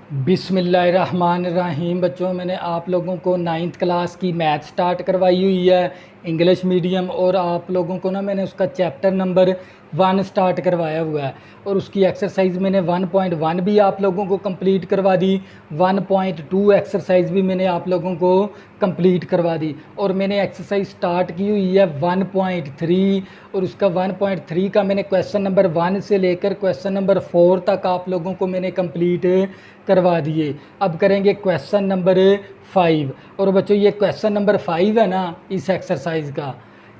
बिस्मिल्लाहिर्रहमानिर्रहीम। बच्चों, मैंने आप लोगों को 9th क्लास की मैथ स्टार्ट करवाई हुई है, इंग्लिश मीडियम। और आप लोगों को ना मैंने उसका चैप्टर नंबर 1 स्टार्ट करवाया हुआ है और उसकी एक्सरसाइज मैंने 1.1 भी आप लोगों को कंप्लीट करवा दी। 1.2 एक्सरसाइज भी मैंने आप लोगों को कंप्लीट करवा दी और मैंने एक्सरसाइज स्टार्ट की हुई है 1.3। और उसका 1.3 का मैंने क्वेश्चन नंबर 1 से लेकर क्वेश्चन नंबर 4 तक आप लोगों को मैंने कंप्लीट करवा दिए। अब करेंगे क्वेश्चन नंबर 5। और बच्चों, ये क्वेश्चन नंबर 5 है ना इस एक्सरसाइज का,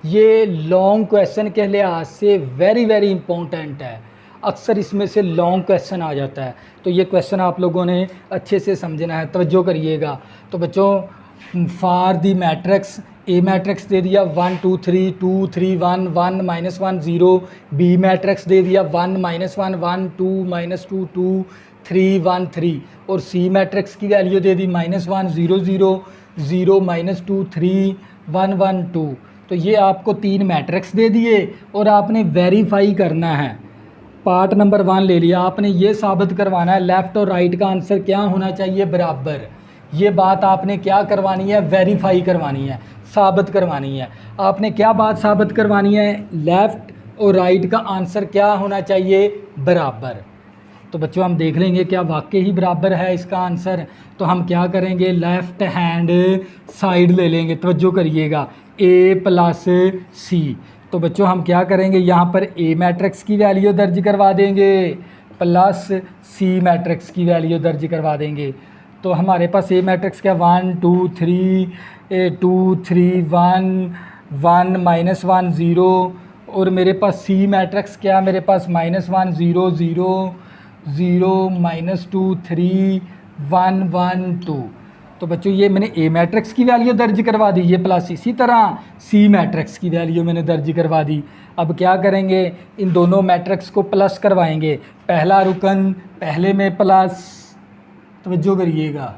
ये लॉन्ग क्वेश्चन के लिहाज से वेरी वेरी इंपॉर्टेंट है। अक्सर इसमें से लॉन्ग क्वेश्चन आ जाता है, तो ये क्वेश्चन आप लोगों ने अच्छे से समझना है, तवज्जो करिएगा। तो बच्चों, for the matrix, A matrix दे दिया 1 2 3 2 3 1 1 -1 0। बी मैट्रिक्स दे दिया 1 -1 1 2 -2 2 3 1 3। और सी मैट्रिक्स की वैल्यू दे दी -1 0 0 0 -2 3 1 1 2। तो ये आपको 3 मैट्रिक्स दे दिए और आपने वेरीफाई करना है। पार्ट नंबर 1 ले लिया, आपने ये साबित करवाना है लेफ़्ट और राइट का आंसर क्या होना चाहिए बराबर। ये बात आपने क्या करवानी है, वेरीफाई करवानी है, साबित करवानी है। आपने क्या बात साबित करवानी है, लेफ़्ट और राइट का आंसर क्या होना चाहिए बराबर। तो बच्चों, हम देख लेंगे क्या वाकई ही बराबर है इसका आंसर। तो हम क्या करेंगे, लेफ़्ट हैंड साइड ले लेंगे, तवज्जो करिएगा, a प्लस सी। तो बच्चों, हम क्या करेंगे, यहाँ पर ए मैट्रिक्स की वैल्यू दर्ज करवा देंगे प्लस सी मैट्रिक्स की वैल्यू दर्ज करवा देंगे। तो हमारे पास ए मैट्रिक्स क्या, 1 2 3 2 3 1 1 -1 0। और मेरे पास सी मैट्रिक्स क्या, मेरे पास -1 0 0 0 -2 3 1 1 2। तो बच्चों, ये मैंने ए मैट्रिक्स की वैल्यू दर्ज करवा दी, ये प्लस इसी तरह सी मैट्रिक्स की वैल्यू मैंने दर्ज करवा दी। अब क्या करेंगे, इन दोनों मैट्रिक्स को प्लस करवाएंगे। पहला रुकन पहले में प्लस, तवज्जो करिएगा,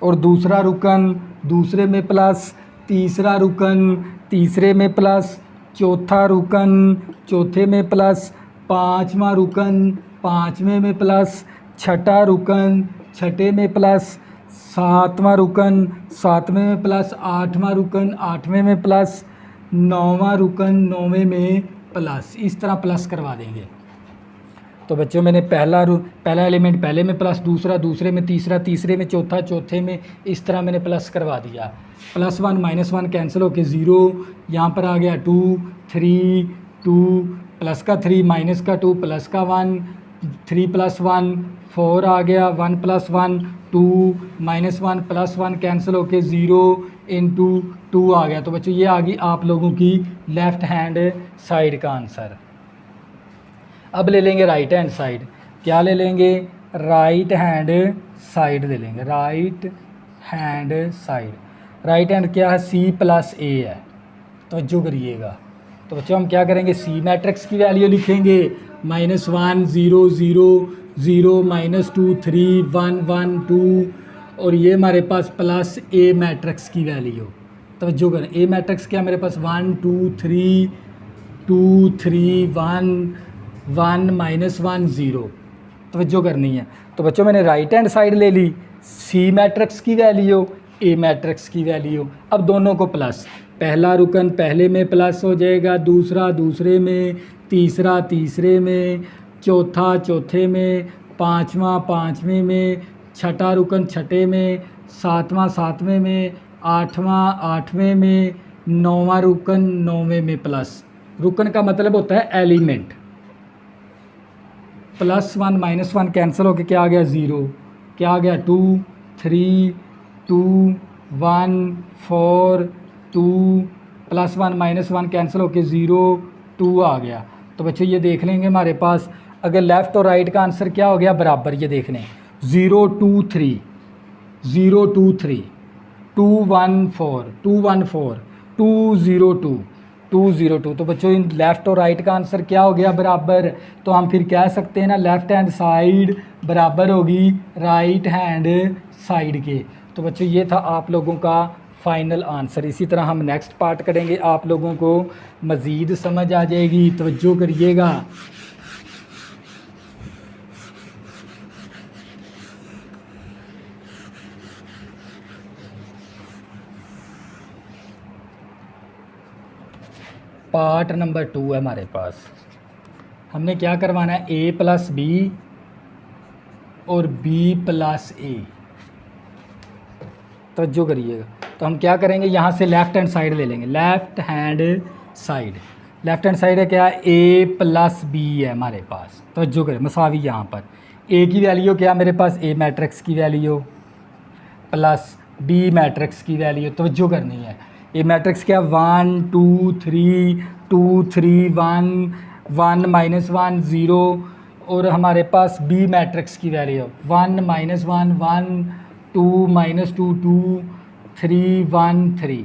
और दूसरा रुकन दूसरे में प्लस, तीसरा रुकन तीसरे में प्लस, चौथा रुकन चौथे में प्लस, पाँचवा रुकन पाँचवें में प्लस, छठा रुकन छठे में प्लस, सातवां रुकन सातवें में प्लस, आठवां रुकन आठवें में प्लस, नौवां रुकन नौवें में प्लस। इस तरह प्लस करवा देंगे। तो बच्चों, मैंने पहला एलिमेंट पहले में प्लस, दूसरा दूसरे में, तीसरा तीसरे में, चौथा चौथे में, इस तरह मैंने प्लस करवा दिया। +1 -1 कैंसिल होके 0, यहाँ पर आ गया 2 3 2, प्लस का 3 माइनस का 2 प्लस का 1, 3 + 1 4 आ गया, 1 + 1 2 -1 + 1 कैंसिल होके 0 × 2 आ गया। तो बच्चों, ये आ गई आप लोगों की लेफ़्ट हैंड साइड का आंसर। अब ले लेंगे राइट हैंड साइड। क्या ले लेंगे, राइट हैंड साइड ले लेंगे, right hand side. Right hand क्या है, C + A है, तवज्जो करिएगा। तो बच्चों, हम क्या करेंगे, सी मैट्रिक्स की वैल्यू लिखेंगे -1 0 0 0 -2 3 1 1 2। और ये हमारे पास प्लस ए मैट्रिक्स की वैल्यू, तवज्जो करें, ए मैट्रिक्स क्या मेरे पास 1 2 3 2 3 1 1 -1 0, तवज्जो करनी है। तो बच्चों, मैंने राइट हैंड साइड ले ली, सी मैट्रिक्स की वैल्यू ए मैट्रिक्स की वैल्यू। अब दोनों को प्लस, पहला रुकन पहले में प्लस हो जाएगा, दूसरा दूसरे में, तीसरा तीसरे में, चौथा चौथे में, पाँचवा पाँचवें में, छठा रुकन छठे में, सातवां सातवें में, आठवां आठवें में, नौवां रुकन नौवें में प्लस। रुकन का मतलब होता है एलिमेंट। +1 -1 कैंसिल होकर क्या आ गया, 0, क्या आ गया 2 3 2 1 4 2, +1 -1 कैंसिल होकर 0 2 आ गया। तो बच्चों, ये देख लेंगे हमारे पास अगर लेफ़्ट और राइट का आंसर क्या हो गया बराबर, ये देख लें 0 2 3 0 2 3 2 1 4 2 1 4 2 0 2 2 0 2। तो बच्चों, इन लेफ़्ट और राइट का आंसर क्या हो गया बराबर। तो हम फिर कह सकते हैं ना, लेफ़्ट हैंड साइड बराबर होगी राइट हैंड साइड के। तो बच्चों, ये था आप लोगों का फाइनल आंसर। इसी तरह हम नेक्स्ट पार्ट करेंगे, आप लोगों को मज़ीद समझ आ जाएगी, तवज्जो करिएगा। पार्ट नंबर 2 है हमारे पास। हमने क्या करवाना है, ए प्लस बी और बी प्लस ए। तो जो करिएगा, तो हम क्या करेंगे, यहाँ से लेफ़्ट हैंड साइड ले लेंगे। लेफ़्ट हैंड साइड है क्या, ए प्लस बी है हमारे पास। तो जो करें मसावी, यहाँ पर ए की वैल्यू क्या मेरे पास, ए मैट्रिक्स की वैल्यू प्लस बी मैट्रिक्स की वैल्यू। तो जो करनी है, ए मैट्रिक्स क्या, 1 2 3 2 3 1 1 -1 0, और हमारे पास बी मैट्रिक्स की वैल्यू 1 -1 1 2 -2 2 3 1 3।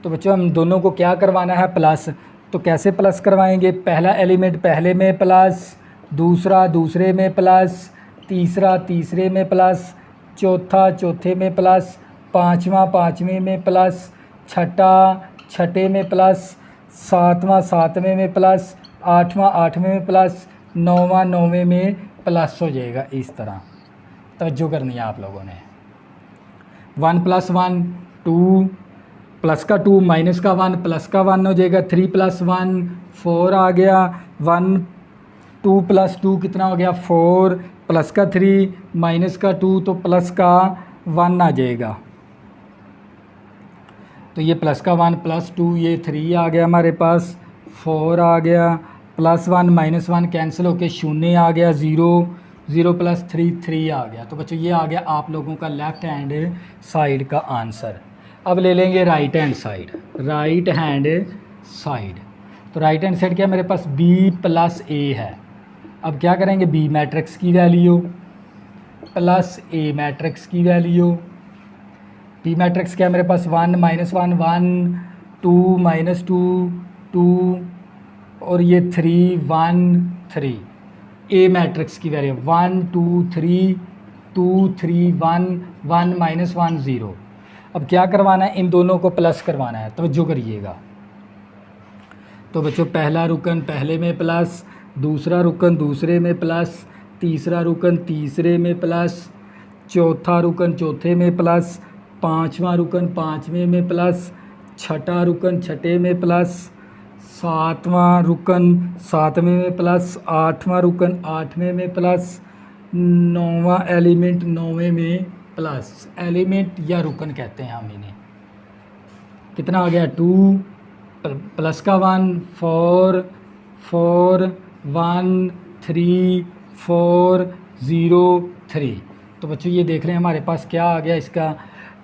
तो बच्चों हम दोनों को क्या करवाना है, प्लस। तो कैसे प्लस करवाएंगे, पहला एलिमेंट पहले में प्लस, दूसरा दूसरे में प्लस, तीसरा तीसरे में प्लस, चौथा चौथे में प्लस, पांचवा पांचवें में प्लस, छठा छठे में प्लस, सातवां सातवें में प्लस, आठवां आठवें में प्लस, नौवां नौवें में प्लस हो जाएगा। इस तरह तवज्जो करनी है आप लोगों ने। 1 + 1 2, प्लस का 2 माइनस का 1 प्लस का 1 हो जाएगा। 3 + 1 4 आ गया। 1 2 + 2 कितना हो गया, 4, प्लस का 3 माइनस का 2 तो प्लस का 1 आ जाएगा। तो ये प्लस का 1 + 2, ये 3 आ गया हमारे पास, 4 आ गया, +1 -1 कैंसिल होके 0 आ गया, 0 0 + 3 3 आ गया। तो बच्चों ये आ गया आप लोगों का लेफ़्ट हैंड साइड का आंसर। अब ले लेंगे राइट हैंड साइड। तो राइट हैंड साइड क्या है मेरे पास, b + a है। अब क्या करेंगे, b मैट्रिक्स की वैल्यू प्लस a मैट्रिक्स की वैल्यू। b मैट्रिक्स क्या है मेरे पास, 1 -1 1 2 -2 2 और ये 3 1 3। a मैट्रिक्स की वैल्यू 1 2 3 2 3 1 1 -1 0। अब क्या करवाना है, इन दोनों को प्लस करवाना है। तो जो करिएगा, तो बच्चों पहला रुकन पहले में प्लस, दूसरा रुकन दूसरे में प्लस, तीसरा रुकन तीसरे में प्लस, चौथा रुकन चौथे में प्लस, पांचवा रुकन पांचवें में प्लस, छठा रुकन छठे में प्लस, सातवां रुकन सातवें में प्लस, आठवां रुकन आठवें में प्लस, नौवां एलिमेंट नौवें में प्लस। एलिमेंट या रुकन कहते हैं हम इन्हें। कितना आ गया, 2 प्लस का 1 4 4 1 3 4 0 3। तो बच्चों ये देख रहे हैं हमारे पास क्या आ गया, इसका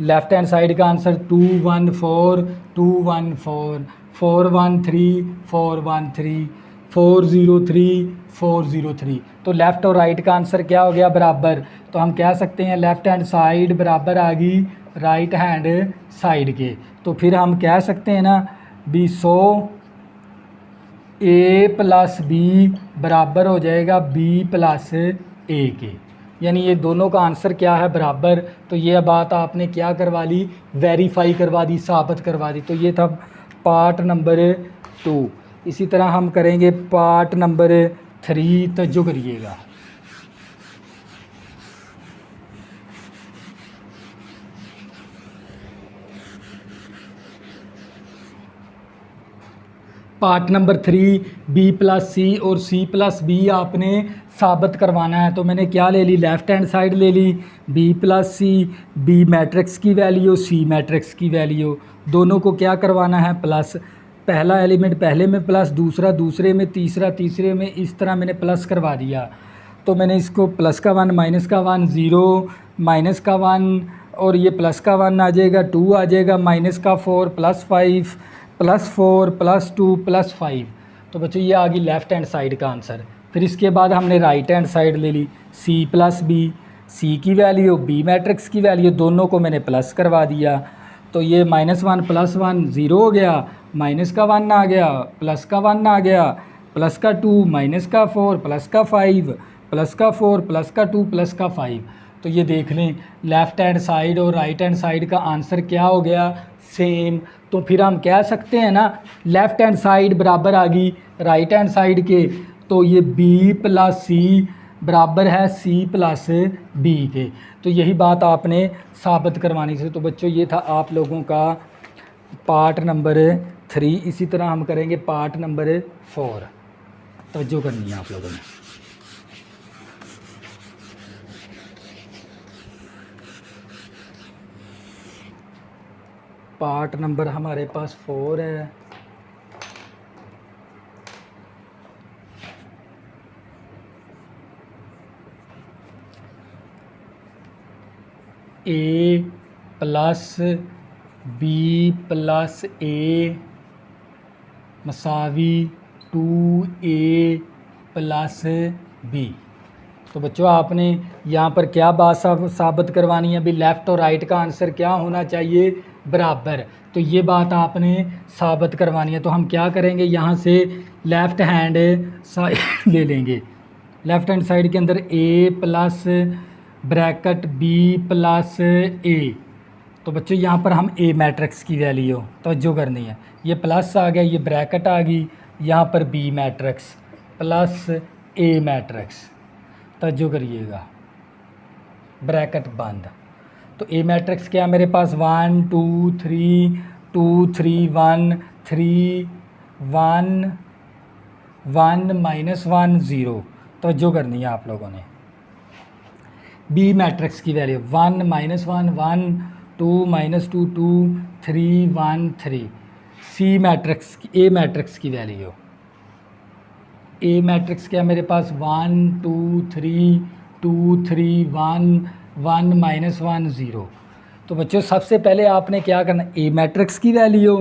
लेफ़्ट हैंड साइड का आंसर 2 1 4 2 1 4 4 1 3 4 1 3 4 0 3 4 0 3। तो लेफ़्ट और राइट का आंसर क्या हो गया, बराबर। तो हम कह सकते हैं लेफ़्ट हैंड साइड बराबर आ गई राइट हैंड साइड के। तो फिर हम कह सकते हैं ना बी, सो a + b बराबर हो जाएगा b + a के, यानी ये दोनों का आंसर क्या है, बराबर। तो ये बात आपने क्या करवा ली, वेरीफाई करवा दी, साबित करवा दी। तो ये था पार्ट नंबर 2। इसी तरह हम करेंगे पार्ट नंबर 3। तो जो करिएगा, पार्ट नंबर 3 b + c और c + b आपने साबित करवाना है। तो मैंने क्या ले ली, लेफ़्ट हैंड साइड ले ली, b + c, b मैट्रिक्स की वैल्यू c मैट्रिक्स की वैल्यू, दोनों को क्या करवाना है, प्लस। पहला एलिमेंट पहले में प्लस, दूसरा दूसरे में, तीसरा तीसरे में, इस तरह मैंने प्लस करवा दिया। तो मैंने इसको प्लस का 1 माइनस का 1 0 माइनस का 1 और ये प्लस का 1 आ जाएगा, 2 आ जाएगा, माइनस का 4 +5 +4 +2 +5। तो बच्चों ये आ गई लेफ़्ट हैंड साइड का आंसर। फिर इसके बाद हमने राइट हैंड साइड ले ली, c + b, c की वैल्यू b मैट्रिक्स की वैल्यू, दोनों को मैंने प्लस करवा दिया। तो ये -1 + 1 0 हो गया, माइनस का 1 आ गया, प्लस का 1 आ गया, प्लस का 2 माइनस का 4 प्लस का 5 प्लस का 4 प्लस का 2 प्लस का 5। तो ये देख लें लेफ़्ट हैंड साइड और राइट हैंड साइड का आंसर क्या हो गया, सेम। तो फिर हम कह सकते हैं ना लेफ़्ट हैंड साइड बराबर आ गई राइट हैंड साइड के। तो ये b + c बराबर है c + b के। तो यही बात आपने साबित करवानी थी। तो बच्चों ये था आप लोगों का पार्ट नंबर 3। इसी तरह हम करेंगे पार्ट नंबर 4। तवज्जो करनी है आप लोगों ने। पार्ट नंबर हमारे पास 4 है। ए प्लस बी प्लस ए मसावी 2a प्लस बी। तो बच्चों आपने यहाँ पर क्या बात साबित करवानी है? अभी लेफ़्ट और राइट का आंसर क्या होना चाहिए? बराबर। तो ये बात आपने साबित करवानी है। तो हम क्या करेंगे, यहाँ से लेफ़्ट हैंड साइड ले लेंगे। लेफ़्ट हैंड साइड के अंदर a plus bracket b plus a। तो बच्चों यहाँ पर हम a मैट्रिक्स की वैल्यू तवज्जो करनी है। ये प्लस आ गया, ये ब्रैकेट आ गई, यहाँ पर b matrix plus a matrix. तवज्जो करिएगा, ब्रैकेट बंद। तो ए मैट्रिक्स क्या है मेरे पास? 1 2 3 2 3 1 3 1 1 -1 0। तवज्जो करनी है आप लोगों ने। बी मैट्रिक्स की वैल्यू 1 -1 1 2 -2 2 3 1 3। सी मैट्रिक्स की ए मैट्रिक्स की वैल्यू, ए मैट्रिक्स क्या मेरे पास? 1 2 3 2 3 1 1 -1 0। तो बच्चों सबसे पहले आपने क्या करना, ए मैट्रिक्स की value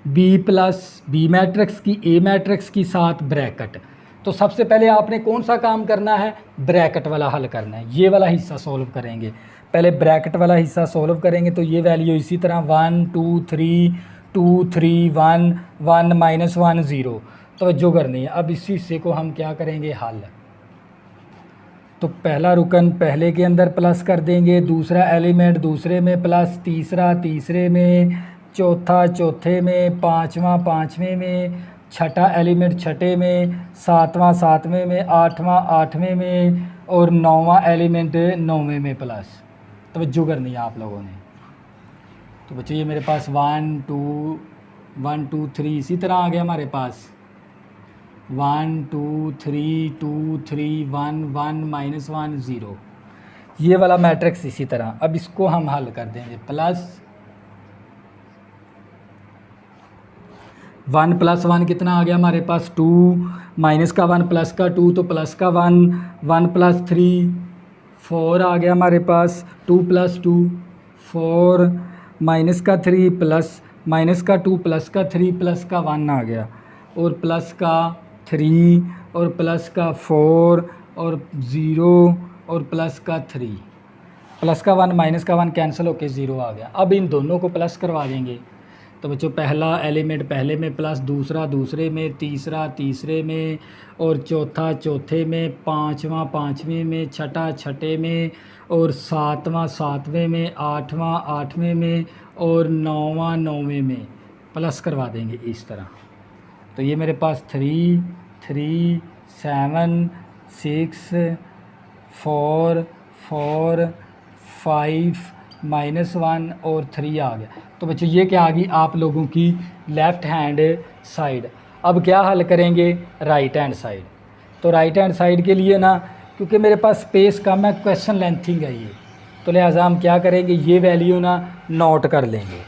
B plus B matrix की ए मैट्रिक्स की साथ ब्रैकेट। तो सबसे पहले आपने कौन सा काम करना है? ब्रैकेट वाला हल करना है। ये वाला हिस्सा सॉल्व करेंगे, पहले ब्रैकेट वाला हिस्सा सॉल्व करेंगे। तो ये वैल्यू इसी तरह 1 2 3 2 3 1 1 -1 0। तवज्जो करनी है। अब इस हिस्से को हम क्या करेंगे? हल। तो पहला रुकन पहले के अंदर प्लस कर देंगे, दूसरा एलिमेंट दूसरे में प्लस, तीसरा तीसरे में, चौथा चौथे में, पांचवा पांचवें में, छठा एलिमेंट छठे में, सातवां सातवें में, आठवां आठवें में और नौवां एलिमेंट नौवें में प्लस। तवज्जो करनी है आप लोगों ने। तो बच्चों ये मेरे पास 1 2 3 इसी तरह आ गया हमारे पास 1 2 3 2 3 1 1 -1 0। ये वाला मैट्रिक्स इसी तरह। अब इसको हम हल कर देंगे। प्लस 1 + 1 कितना आ गया हमारे पास? 2 माइनस का 1 प्लस का 2 तो प्लस का 1 1 + 3 4 आ गया हमारे पास। 2 + 2 4 माइनस का 3 प्लस माइनस का 2 प्लस का 3 प्लस का 1 आ गया और प्लस का 3 और प्लस का 4 और 0 और प्लस का 3। प्लस का 1 माइनस का 1 कैंसिल होके 0 आ गया। अब इन दोनों को प्लस करवा देंगे। तो बच्चों पहला एलिमेंट पहले में प्लस, दूसरा दूसरे में, तीसरा तीसरे में और चौथा चौथे में, पांचवा पांचवें में, छठा छठे में और सातवां सातवें में, आठवां आठवें में और नौवां नौवें में प्लस करवा देंगे इस तरह। तो ये मेरे पास 3 3 7 6 4 4 5 -1 और 3 आ गया। तो बच्चों ये क्या आ गई आप लोगों की लेफ़्ट हैंड साइड। अब क्या हल करेंगे? Right hand side. तो राइट हैंड साइड के लिए ना, क्योंकि मेरे पास स्पेस कम है, क्वेश्चन लेंथिंग है ये, तो लिहाजा हम क्या करेंगे, ये वैल्यू ना नोट कर लेंगे।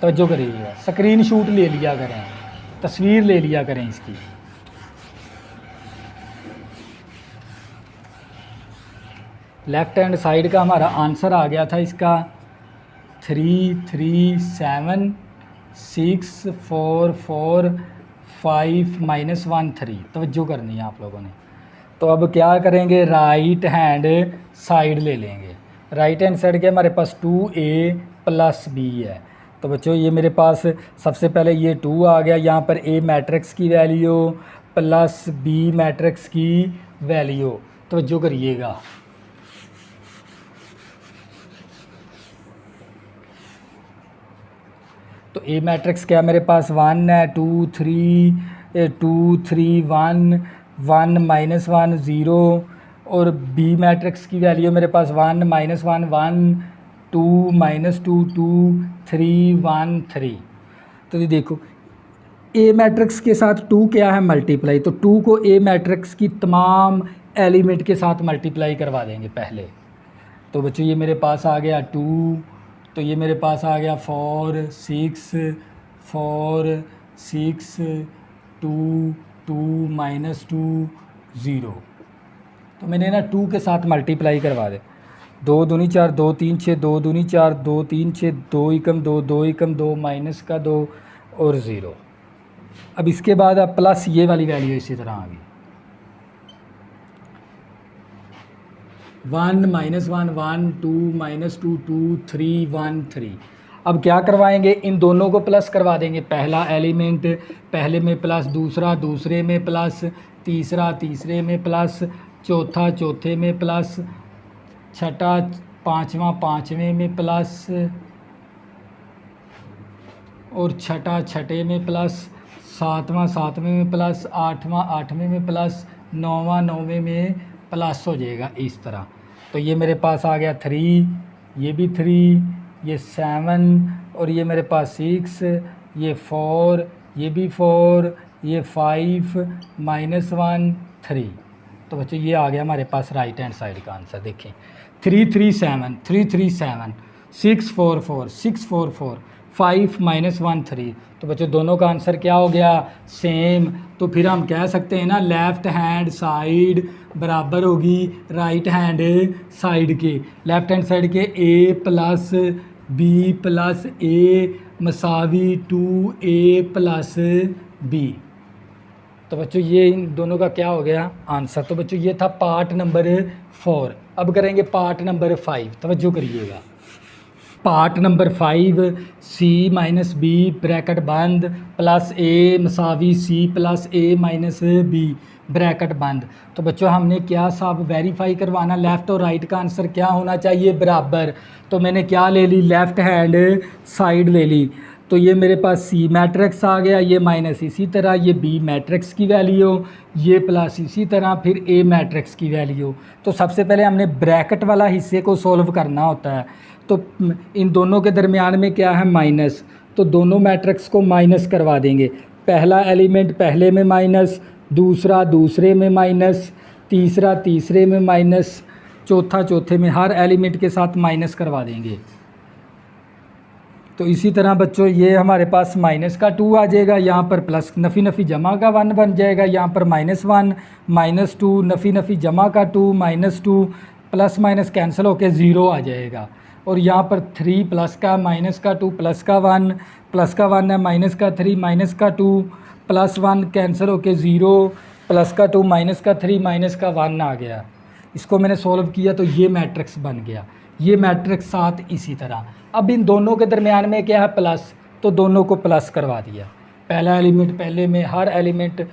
तो जो करिएगा स्क्रीन शूट ले लिया करें, तस्वीर ले लिया करें इसकी। लेफ़्ट हैंड साइड का हमारा आंसर आ गया था इसका 3 3 7 6 4 4 5 -1 3। तवज्जो करनी है आप लोगों ने। तो अब क्या करेंगे, राइट हैंड साइड ले लेंगे। राइट हैंड साइड के हमारे पास 2a + b है। तो बच्चों ये मेरे पास सबसे पहले ये 2 आ गया, यहाँ पर a मैट्रिक्स की वैल्यू प्लस b मैट्रिक्स की वैल्यू। तवज्जो करिएगा। तो ए मैट्रिक्स क्या मेरे पास 1 है, 2 3 1 1 -1 0 और बी मैट्रिक्स की वैल्यू मेरे पास 1 -1 1 2 -2 2 3 1 3। तो ये देखो ए मैट्रिक्स के साथ 2 क्या है मल्टीप्लाई, तो 2 को ए मैट्रिक्स की तमाम एलिमेंट के साथ मल्टीप्लाई करवा देंगे पहले। तो बच्चों ये मेरे पास आ गया 2, तो ये मेरे पास आ गया 4 6 4 6 2 2 -2 0। तो मैंने ना 2 के साथ मल्टीप्लाई करवा दे। 2 दूनी 4 2 3 6 2 दूनी 4 2 3 6 2 एकम 2 2 एकम 2 माइनस का 2 और 0। अब इसके बाद अब प्लस ये वाली वैल्यू इसी तरह आ गई 1 -1 1 2 -2 2 3 1 3। अब क्या करवाएंगे, इन दोनों को प्लस करवा देंगे। पहला एलिमेंट पहले में प्लस, दूसरा दूसरे में प्लस, तीसरा तीसरे में प्लस, चौथा चौथे में प्लस, छठा पांचवा पांचवें में प्लस और छठा छठे में प्लस, सातवां सातवें में प्लस, आठवां आठवें में प्लस, नौवां नौवें में प्लस हो जाएगा इस तरह। तो ये मेरे पास आ गया 3, ये भी 3, ये 7 और ये मेरे पास 6, ये 4, ये भी 4, ये 5 -1 3। तो बच्चों ये आ गया हमारे पास राइट हैंड साइड का आंसर। देखें 3 3 7 3 3 7 6 4 4 6 4 4 5 -1 3। तो बच्चों दोनों का आंसर क्या हो गया, सेम। तो फिर हम कह सकते हैं ना लेफ़्ट हैंड साइड बराबर होगी राइट हैंड साइड के। लेफ़्ट हैंड साइड के a plus b plus a मसावी 2a plus b। तो बच्चों ये इन दोनों का क्या हो गया आंसर। तो बच्चों ये था पार्ट नंबर 4। अब करेंगे पार्ट नंबर 5। तवज्जो करिएगा। Part number 5 c - b bracket बंद प्लस a मसावी c plus a - b bracket बंद। तो बच्चों हमने क्या सब वेरीफाई करवाना, लेफ़्ट और राइट का आंसर क्या होना चाहिए बराबर। तो मैंने क्या ले ली, लेफ़्ट हैंड साइड ले ली। तो ये मेरे पास सी मैट्रिक्स आ गया, ये माइनस इसी तरह, ये बी मैट्रिक्स की वैल्यू, ये प्लस इसी तरह, फिर ए मैट्रिक्स की वैल्यू। तो सबसे पहले हमने ब्रैकेट वाला हिस्से को सॉल्व करना होता है। तो इन दोनों के दरमियान में क्या है माइनस, तो दोनों मैट्रिक्स को माइनस करवा देंगे। पहला एलिमेंट पहले में माइनस, दूसरा दूसरे में माइनस, तीसरा तीसरे में माइनस, चौथा चौथे में, हर एलिमेंट के साथ माइनस करवा देंगे। तो इसी तरह बच्चों ये हमारे पास माइनस का 2 आ जाएगा, यहाँ पर प्लस नफ़ी नफ़ी जमा का 1 बन जाएगा, यहाँ पर -1 -2 नफ़ी नफ़ी जमा का 2 -2 प्लस माइनस कैंसिल होकर 0 आ जाएगा। और यहाँ पर 3 प्लस का माइनस का 2 प्लस का 1 प्लस का 1 है, माइनस का 3 माइनस का 2 प्लस 1 कैंसिल होकर 0 प्लस का 2 माइनस का 3 माइनस का 1 आ गया। इसको मैंने सॉल्व किया तो ये मैट्रिक्स बन गया, ये मैट्रिक्स साथ इसी तरह। अब इन दोनों के दरमियान में क्या है प्लस, तो दोनों को प्लस करवा दिया। पहला एलिमेंट पहले में, हर एलिमेंट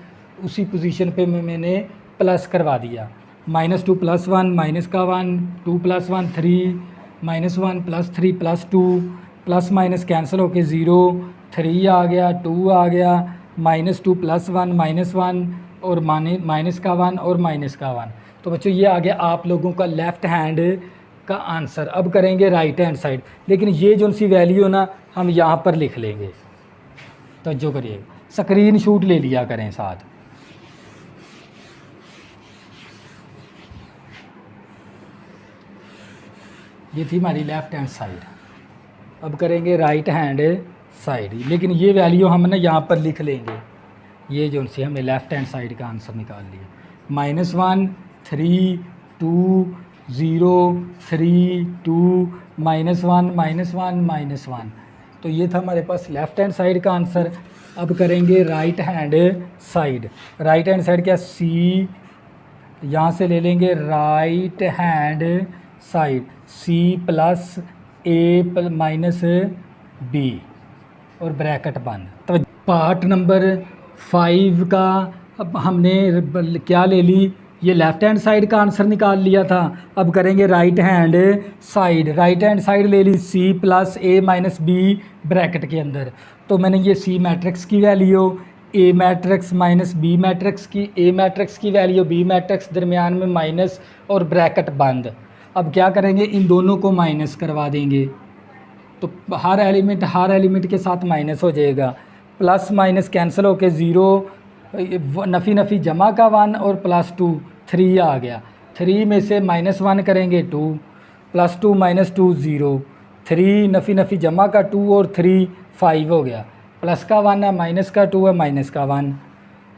उसी पोजीशन पे मैंने प्लस करवा दिया। -2 + 1 माइनस का 1 2 + 1 3 -1 + 3 + 2 प्लस माइनस कैंसिल होके 0 3 आ गया 2 आ गया -2 + 1 -1 और माइनस का 1 और माइनस का 1। तो बच्चों ये आ गया आप लोगों का लेफ़्ट हैंड का आंसर। अब करेंगे राइट हैंड साइड, लेकिन ये जो सी वैल्यू ना हम यहाँ पर लिख लेंगे। तो जो करिए स्क्रीन शॉट ले लिया करें साथ। ये थी हमारी लेफ़्ट हैंड साइड। अब करेंगे राइट हैंड साइड, लेकिन ये वैल्यू हम ना यहाँ पर लिख लेंगे। ये जो सी हमने लेफ़्ट हैंड साइड का आंसर निकाल लिया। -1 3 2 0 3 2 -1 -1 -1। तो ये था हमारे पास लेफ़्ट हैंड साइड का आंसर। अब करेंगे right hand side. Right hand side क्या, सी यहाँ से ले लेंगे right hand side, C plus A -b और ब्रैकेट बंद। तो पार्ट नंबर 5 का अब हमने क्या ले ली, ये लेफ़्ट हैंड साइड का आंसर निकाल लिया था। अब करेंगे right hand side. Right hand side ले ली c + a - b ब्रैकेट के अंदर। तो मैंने ये c मैट्रिक्स की value, a matrix -b matrix की, a मैट्रिक्स की वैल्यू, b मैट्रिक्स दरमियान में माइनस और ब्रैकेट बंद। अब क्या करेंगे, इन दोनों को माइनस करवा देंगे, तो हर एलिमेंट के साथ माइनस हो जाएगा। प्लस माइनस कैंसिल होके 0, नफ़ी नफ़ी जमा का 1 और प्लस 2 3 आ गया। 3 में से -1 करेंगे 2, +2 -2 0, 3 नफ़ी नफ़ी जमा का 2 और 3 5 हो गया। प्लस का 1 है, माइनस का 2 है, माइनस का 1।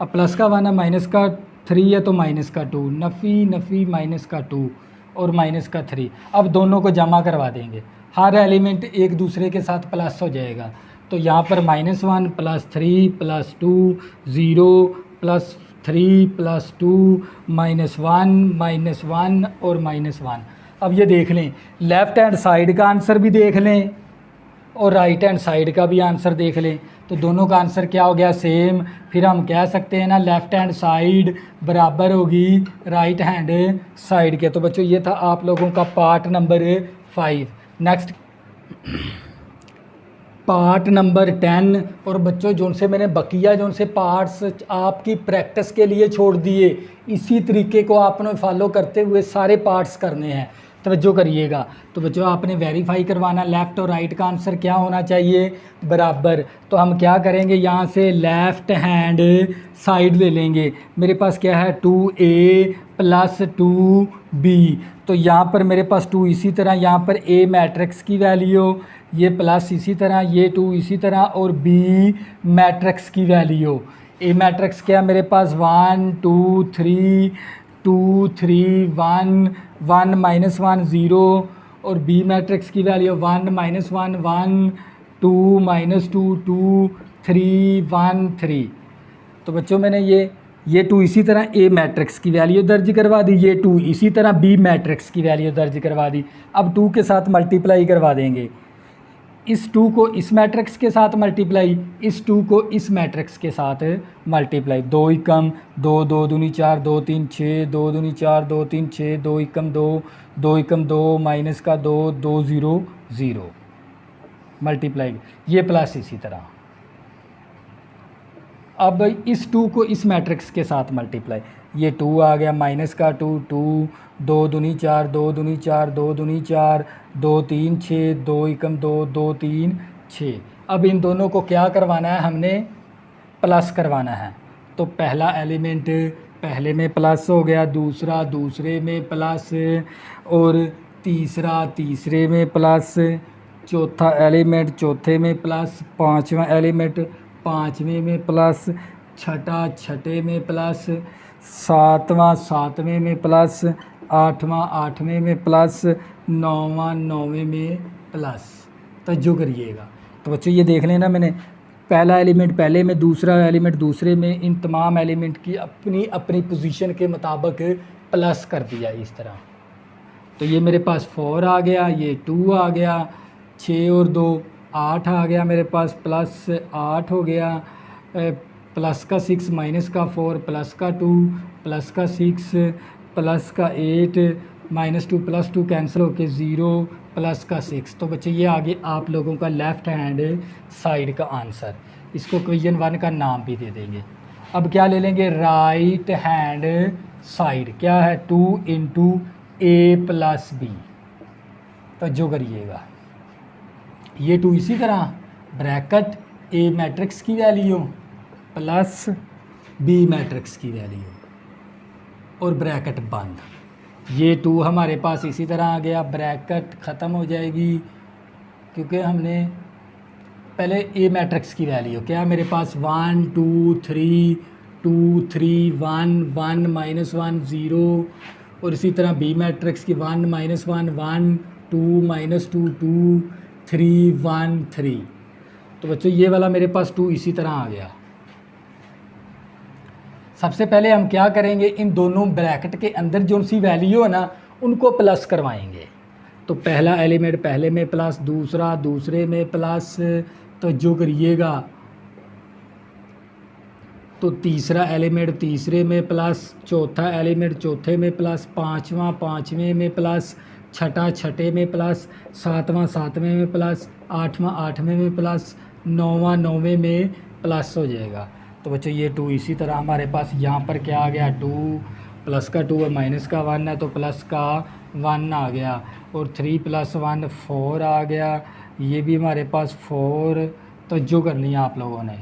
अब प्लस का 1 है, माइनस का 3 है, तो माइनस का 2, नफ़ी नफ़ी माइनस का 2 और माइनस का 3। अब दोनों को जमा करवा देंगे, हर एलिमेंट एक दूसरे के साथ प्लस हो जाएगा। तो यहाँ पर -1 +3 +2 0 +3 +2 -1 और -1। अब ये देख लें, लेफ़्ट हैंड साइड का आंसर भी देख लें और राइट हैंड साइड का भी आंसर देख लें, तो दोनों का आंसर क्या हो गया, सेम। फिर हम कह सकते हैं ना, लेफ़्ट हैंड साइड बराबर होगी राइट हैंड साइड के। तो बच्चों ये था आप लोगों का part number 5। Next part number 10। और बच्चों जो से मैंने बकिया जो से पार्ट्स आपकी प्रैक्टिस के लिए छोड़ दिए, इसी तरीके को आपने फॉलो करते हुए सारे पार्ट्स करने हैं, तवज्जो करिएगा। तो बच्चों आपने वेरीफाई करवाना लेफ़्ट और राइट का आंसर क्या होना चाहिए, बराबर। तो हम क्या करेंगे, यहाँ से लेफ़्ट हैंड साइड ले लेंगे। मेरे पास क्या है, 2a + 2b। तो यहाँ पर मेरे पास 2 इसी तरह, यहाँ पर a मैट्रिक्स की वैल्यू, ये प्लस इसी तरह, ये 2 इसी तरह, और b मैट्रिक्स की वैल्यू। a मैट्रिक्स क्या मेरे पास 1 2 3 2 3 1 1 -1 0, और b मैट्रिक्स की वैल्यू 1 -1 1 2 -2 2 3 1 3। तो बच्चों मैंने ये 2 इसी तरह a मैट्रिक्स की वैल्यू दर्ज करवा दी, ये 2 इसी तरह b मैट्रिक्स की वैल्यू दर्ज करवा दी। अब 2 के साथ मल्टीप्लाई करवा देंगे, इस 2 को इस मैट्रिक्स के साथ मल्टीप्लाई, इस 2 को इस मैट्रिक्स के साथ मल्टीप्लाई। 2 एकम 2 2 दूनी 4 2 3 6 2 दूनी 4 2 3 6 2 एकम 2 2 एकम 2 माइनस का 2 2 0 0 मल्टीप्लाई, ये प्लस इसी तरह। अब इस 2 को इस मैट्रिक्स के साथ मल्टीप्लाई, ये 2 आ गया, माइनस का 2 2 2 दूनी 4 2 दूनी 4 2 दूनी 4 2 3 6 2 एकम 2 2 3 6। अब इन दोनों को क्या करवाना है, हमने प्लस करवाना है। तो पहला एलिमेंट पहले में प्लस हो गया, दूसरा दूसरे में प्लस, और तीसरा तीसरे में प्लस, चौथा एलिमेंट चौथे में प्लस, पांचवा एलिमेंट पांचवें में प्लस, छठा छठे में प्लस, सातवां सातवें में प्लस, आठवां आठवें में प्लस, नौवां नौवें में प्लस। तवज्जो करिएगा। तो बच्चों ये देख लेना, मैंने पहला एलिमेंट पहले में, दूसरा एलिमेंट दूसरे में, इन तमाम एलिमेंट की अपनी अपनी पोजीशन के मुताबिक प्लस कर दिया इस तरह। तो ये मेरे पास 4 आ गया, ये 2 आ गया, 6 और 2 8 आ गया मेरे पास, प्लस 8 हो गया, प्लस का 6 माइनस का 4 प्लस का 2 प्लस का 6 प्लस का 8 -2 + 2 कैंसिल होके 0 प्लस का 6। तो बच्चे ये आगे आप लोगों का लेफ़्ट हैंड साइड का आंसर। इसको क्वेश्चन 1 का नाम भी दे देंगे। अब क्या ले लेंगे, राइट हैंड साइड क्या है, 2 × a + b। तो जो करिएगा, ये 2 इसी तरह, ब्रैकेट a मैट्रिक्स की वैल्यू प्लस b मैट्रिक्स की वैल्यू और ब्रैकेट बंद। ये 2 हमारे पास इसी तरह आ गया, ब्रैकेट ख़त्म हो जाएगी क्योंकि हमने पहले a मैट्रिक्स की वैल्यू क्या मेरे पास 1 2 3 2 3 1 1 -1 0, और इसी तरह b मैट्रिक्स की 1 -1 1 2 -2 2 3 1 3। तो बच्चों ये वाला मेरे पास 2 इसी तरह आ गया। सबसे पहले हम क्या करेंगे, इन दोनों ब्रैकेट के अंदर जो सी वैल्यू है ना उनको प्लस करवाएंगे। तो पहला एलिमेंट पहले में प्लस, दूसरा दूसरे में प्लस, तो जो करिएगा, तो तीसरा एलिमेंट तीसरे में प्लस, चौथा एलिमेंट चौथे में प्लस, पांचवा पांचवें में प्लस, छठा छठे में प्लस, सातवां सातवें में प्लस, आठवां आठवें में प्लस, नौवां नौवें में प्लस हो जाएगा। तो बच्चों ये 2 इसी तरह हमारे पास यहाँ पर क्या आ गया, 2 प्लस का 2 है, माइनस का 1 है तो प्लस का 1 आ गया, और 3 + 1 4 आ गया, ये भी हमारे पास 4 तो जो करनी है आप लोगों ने।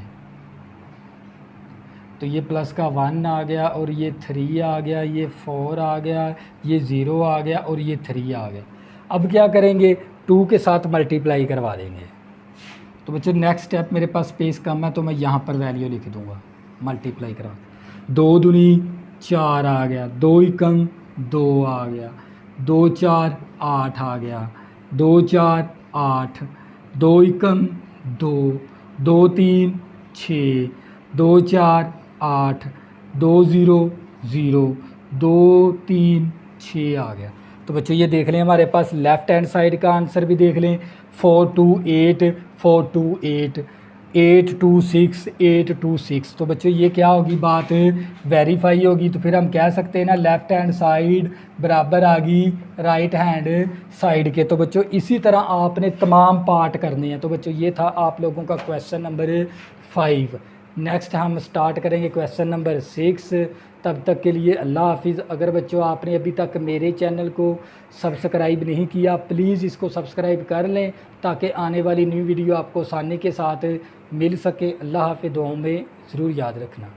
तो ये प्लस का 1 आ गया, और ये 3 आ गया, ये 4 आ गया, ये 0 आ गया, और ये 3 आ गया। अब क्या करेंगे, 2 के साथ मल्टीप्लाई करवा देंगे। तो बच्चों नेक्स्ट स्टेप, मेरे पास स्पेस कम है तो मैं यहाँ पर वैल्यू लिख दूँगा, मल्टीप्लाई करवा। 2 दूनी 4 आ गया, 2 एकम 2 आ गया, 2 4 8 आ गया, 2 4 8, 2 एकम 2, 2 3 6, 2 4 8, 2 0 0, 2 3 6 आ गया। तो बच्चों ये देख लें, हमारे पास लेफ़्ट हैंड साइड का आंसर भी देख लें, 4 2 8, 4 2 8, 8 2 6, 8 2 6। तो बच्चों ये क्या होगी, बात वेरीफाई होगी। तो फिर हम कह सकते हैं ना, लेफ़्ट हैंड साइड बराबर आ गई राइट हैंड साइड के। तो बच्चों इसी तरह आपने तमाम पार्ट करने हैं। तो बच्चों ये था आप लोगों का क्वेश्चन नंबर 5। नेक्स्ट हम स्टार्ट करेंगे क्वेश्चन नंबर 6। तब तक के लिए अल्लाह हाफिज़। अगर बच्चों आपने अभी तक मेरे चैनल को सब्सक्राइब नहीं किया, प्लीज़ इसको सब्सक्राइब कर लें ताकि आने वाली न्यू वीडियो आपको आसानी के साथ मिल सके। अल्लाह हाफिज़, दुआओं में ज़रूर याद रखना।